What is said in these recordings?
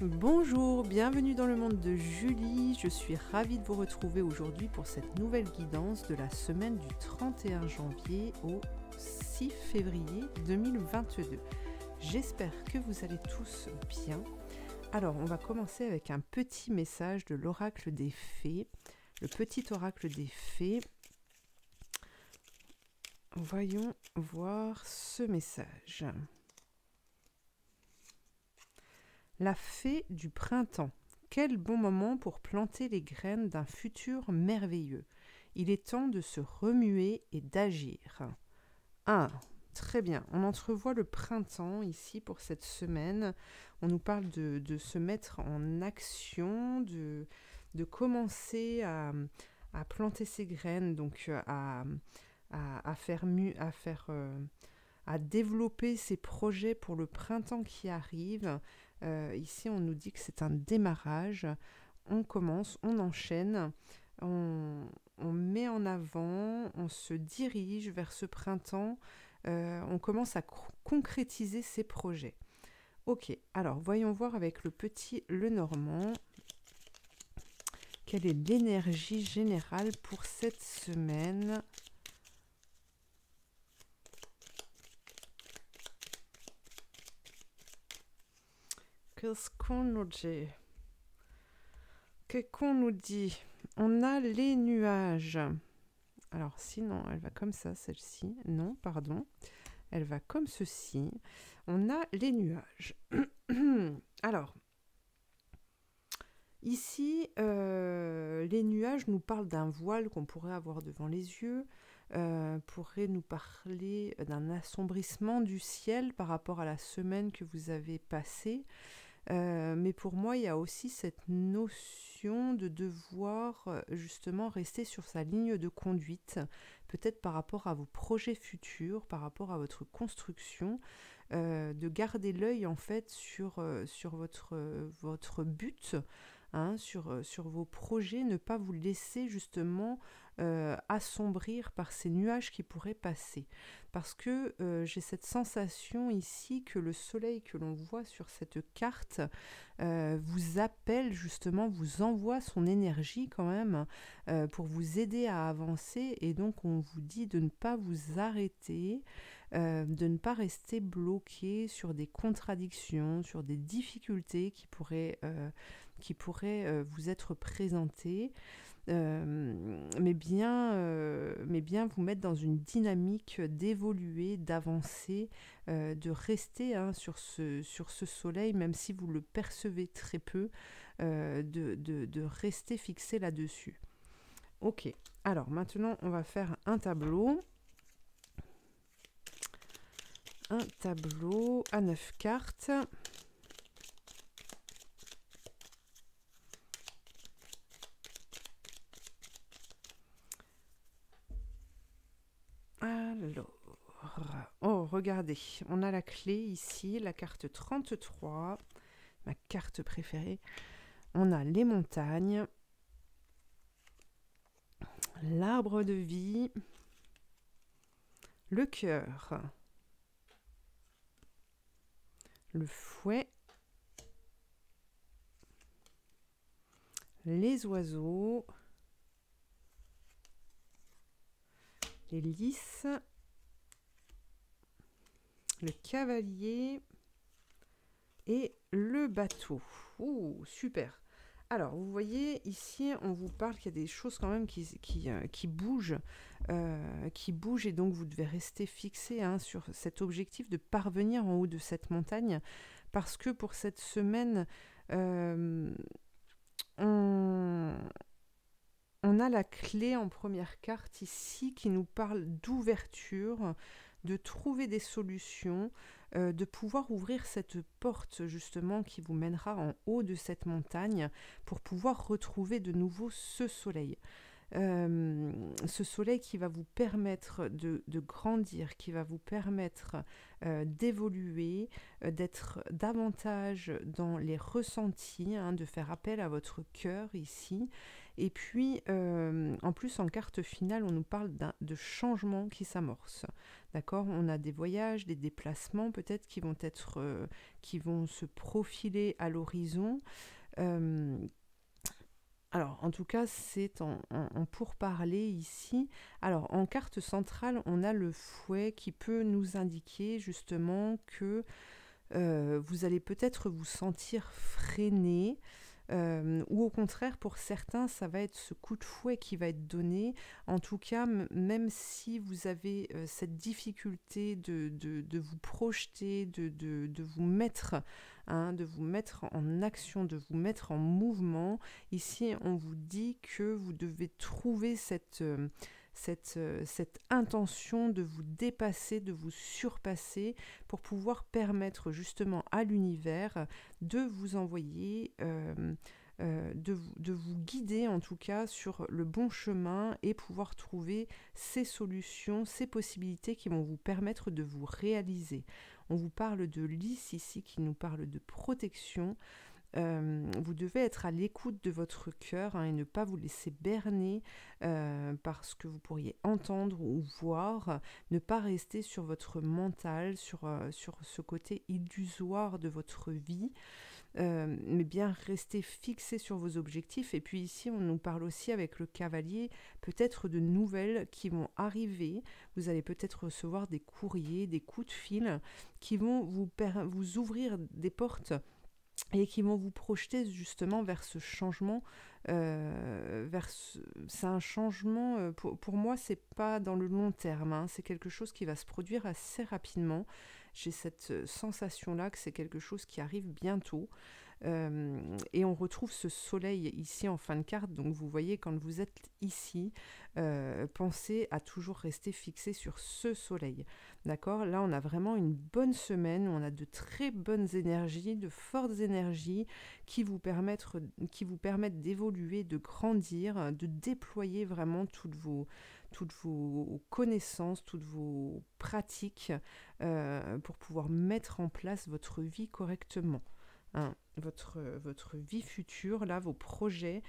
Bonjour, bienvenue dans le monde de Julie. Je suis ravie de vous retrouver aujourd'hui pour cette nouvelle guidance de la semaine du 31 janvier au 6 février 2022. J'espère que vous allez tous bien. Alors, on va commencer avec un petit message de l'oracle des fées. Le petit oracle des fées. Voyons voir ce message. La fée du printemps. Quel bon moment pour planter les graines d'un futur merveilleux. Il est temps de se remuer et d'agir. Ah, très bien. On entrevoit le printemps ici pour cette semaine. On nous parle de se mettre en action, de commencer à planter ses graines, donc à développer ses projets pour le printemps qui arrive. Ici, on nous dit que c'est un démarrage. On commence, on enchaîne, on met en avant, on se dirige vers ce printemps. On commence à concrétiser ses projets. Ok, alors voyons voir avec le petit Lenormand. Quelle est l'énergie générale pour cette semaine ? Qu'est-ce qu'on nous dit ? Qu'est-ce qu'on nous dit ? On a les nuages. Alors, sinon, elle va comme ça, celle-ci. Non, pardon. Elle va comme ceci. On a les nuages. Alors, ici, les nuages nous parlent d'un voile qu'on pourrait avoir devant les yeux. Pourrait nous parler d'un assombrissement du ciel par rapport à la semaine que vous avez passée. Mais pour moi, il y a aussi cette notion de devoir justement rester sur sa ligne de conduite, peut-être par rapport à vos projets futurs, par rapport à votre construction, de garder l'œil en fait sur votre but, hein, sur vos projets, ne pas vous laisser justement assombrir par ces nuages qui pourraient passer. Parce que j'ai cette sensation ici que le soleil que l'on voit sur cette carte vous appelle justement, vous envoie son énergie quand même pour vous aider à avancer, et donc on vous dit de ne pas vous arrêter, de ne pas rester bloqué sur des contradictions, sur des difficultés qui pourraient vous être présentées. Mais bien vous mettre dans une dynamique d'évoluer, d'avancer, de rester sur ce soleil, même si vous le percevez très peu, de rester fixé là-dessus. Ok, alors maintenant on va faire un tableau. Un tableau à 9 cartes. Alors, oh, regardez, on a la clé ici, la carte 33, ma carte préférée. On a les montagnes, l'arbre de vie, le cœur, le fouet, les oiseaux, les lys, le cavalier et le bateau. Ouh, super. Alors, vous voyez, ici, on vous parle qu'il y a des choses quand même qui bougent, et donc vous devez rester fixé sur cet objectif de parvenir en haut de cette montagne, parce que pour cette semaine, on a la clé en première carte ici qui nous parle d'ouverture, de trouver des solutions, de pouvoir ouvrir cette porte justement qui vous mènera en haut de cette montagne pour pouvoir retrouver de nouveau ce soleil. Ce soleil qui va vous permettre de grandir, qui va vous permettre d'évoluer, d'être davantage dans les ressentis, de faire appel à votre cœur ici, Et puis, en plus, en carte finale, on nous parle de changements qui s'amorcent. D'accord? On a des voyages, des déplacements peut-être qui vont se profiler à l'horizon. Euh, alors, en tout cas, c'est en pourparler ici. Alors, en carte centrale, on a le fouet qui peut nous indiquer justement que vous allez peut-être vous sentir freiné, ou au contraire, pour certains, ça va être ce coup de fouet qui va être donné. En tout cas, même si vous avez cette difficulté de vous projeter, de vous mettre, de vous mettre en action, de vous mettre en mouvement, ici, on vous dit que vous devez trouver cette intention de vous dépasser, de vous surpasser pour pouvoir permettre justement à l'univers de vous envoyer, de vous guider en tout cas sur le bon chemin et pouvoir trouver ces solutions, ces possibilités qui vont vous permettre de vous réaliser. On vous parle de lys ici qui nous parle de protection. Vous devez être à l'écoute de votre cœur et ne pas vous laisser berner par ce que vous pourriez entendre ou voir, ne pas rester sur votre mental, sur ce côté illusoire de votre vie, mais bien rester fixé sur vos objectifs. Et puis ici, on nous parle aussi avec le cavalier, peut-être de nouvelles qui vont arriver. Vous allez peut-être recevoir des courriers, des coups de fil qui vont vous ouvrir des portes et qui vont vous projeter justement vers ce changement. C'est un changement, pour moi, c'est pas dans le long terme, c'est quelque chose qui va se produire assez rapidement. J'ai cette sensation-là que c'est quelque chose qui arrive bientôt. Et on retrouve ce soleil ici en fin de carte, donc vous voyez quand vous êtes ici, pensez à toujours rester fixé sur ce soleil, d'accord? Là on a vraiment une bonne semaine, on a de très bonnes énergies, de fortes énergies qui vous permettent d'évoluer, de grandir, de déployer vraiment toutes vos connaissances, toutes vos pratiques pour pouvoir mettre en place votre vie correctement. Votre vie future, là, vos projets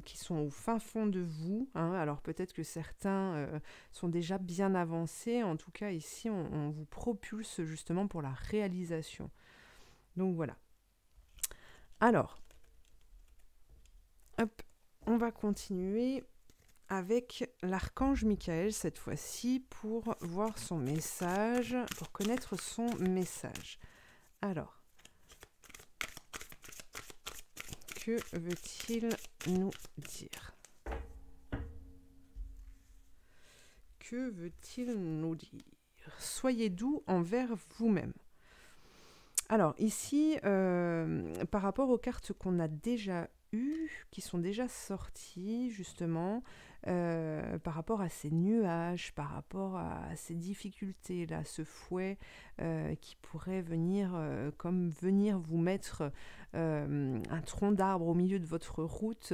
qui sont au fin fond de vous. Alors peut-être que certains sont déjà bien avancés. En tout cas, ici, on vous propulse justement pour la réalisation. Donc voilà. Alors, hop, on va continuer avec l'archange Michael cette fois-ci pour voir son message, pour connaître son message. Alors, que veut-il nous dire? Que veut-il nous dire? Soyez doux envers vous-même. Alors ici, par rapport aux cartes qu'on a déjà eues, qui sont déjà sorties justement, par rapport à ces nuages, par rapport à ces difficultés-là, ce fouet qui pourrait venir venir vous mettre un tronc d'arbre au milieu de votre route,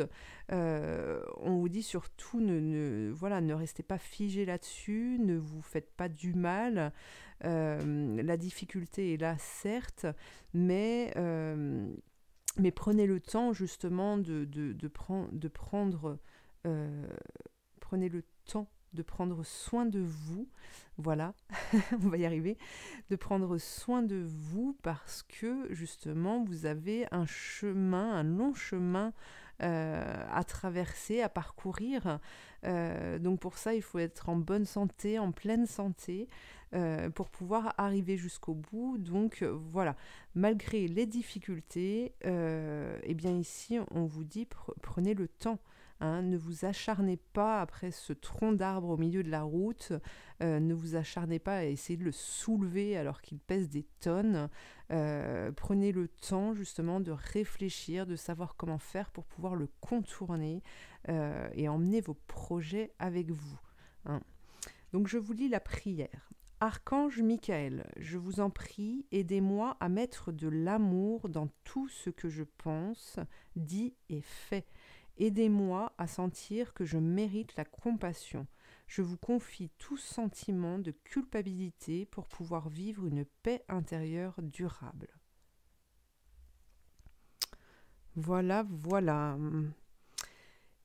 on vous dit surtout ne restez pas figé là-dessus, ne vous faites pas du mal. La difficulté est là certes, mais prenez le temps justement prenez le temps de prendre soin de vous, voilà, on va y arriver, de prendre soin de vous parce que justement vous avez un long chemin à traverser, à parcourir. Donc pour ça, il faut être en bonne santé, en pleine santé, pour pouvoir arriver jusqu'au bout. Donc voilà, malgré les difficultés, eh bien ici, on vous dit prenez le temps. Ne vous acharnez pas après ce tronc d'arbre au milieu de la route, ne vous acharnez pas à essayer de le soulever alors qu'il pèse des tonnes. Prenez le temps justement de réfléchir, de savoir comment faire pour pouvoir le contourner et emmener vos projets avec vous. Donc je vous lis la prière. Archange Michael, je vous en prie, aidez-moi à mettre de l'amour dans tout ce que je pense, dis et fais. Aidez-moi à sentir que je mérite la compassion. Je vous confie tout sentiment de culpabilité pour pouvoir vivre une paix intérieure durable. Voilà, voilà.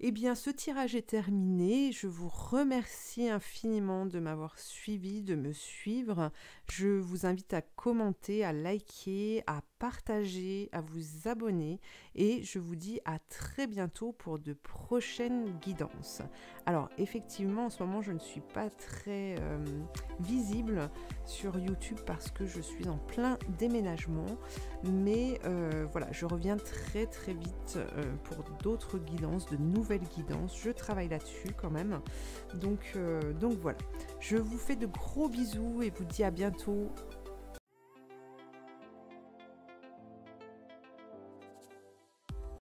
Eh bien, ce tirage est terminé. Je vous remercie infiniment de m'avoir suivi, de me suivre. Je vous invite à commenter, à liker, à partager, à vous abonner et je vous dis à très bientôt pour de prochaines guidances. Alors, effectivement, en ce moment, je ne suis pas très visible sur YouTube parce que je suis en plein déménagement, mais voilà, je reviens très très vite pour d'autres guidances, de nouvelles guidances. Je travaille là-dessus quand même. Donc voilà. Je vous fais de gros bisous et vous dis à bientôt